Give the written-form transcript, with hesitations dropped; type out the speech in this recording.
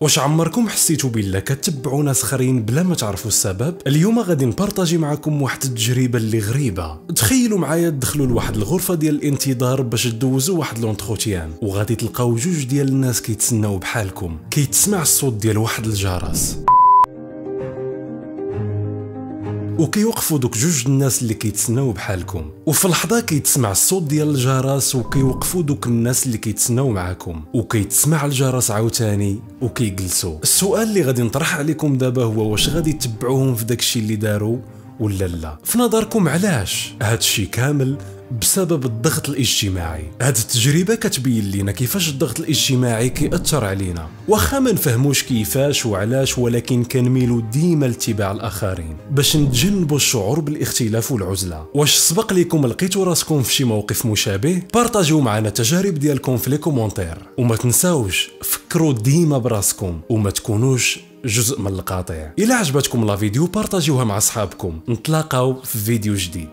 واش عمركم حسيتوا بلا كتبعوا ناس اخرين بلا ما تعرفوا السبب؟ اليوم غادي نبارطاجي معكم واحد التجربه اللي غريبه. تخيلوا معايا تدخلوا لواحد الغرفه ديال الانتظار باش تدوزوا واحد لونتروتيان، وغادي تلقاو جوج ديال الناس كيتسناو بحالكم. كيتسمع الصوت ديال واحد الجرس، وكيوقفوا دوك جوج الناس اللي كيتسناو بحالكم، وفي اللحظه كيتسمع الصوت ديال الجرس وكيوقفوا دوك الناس اللي كيتسناو معاكم، وكيتسمع الجرس عاوتاني وكيجلسوا. السؤال اللي غادي نطرح عليكم دابا هو واش غادي تتبعوهم في داكشي اللي داروا ولا لا؟ في نظركم علاش هادشي كامل؟ بسبب الضغط الاجتماعي. هاد التجربه كتبين لنا كيفاش الضغط الاجتماعي كيأثر علينا، واخا ما نفهموش كيفاش وعلاش، ولكن كنميلوا ديما لاتباع الاخرين باش نتجنبوا الشعور بالاختلاف والعزله. واش سبق لكم لقيتوا راسكم في شي موقف مشابه؟ بارطاجيو معنا التجارب ديالكم في لي كومونتير، وما تنساوش فكروا ديما براسكم وما تكونوش جزء من القطيع. الى عجبتكم لا فيديو بارطاجيوها مع اصحابكم. نتلاقاو في فيديو جديد.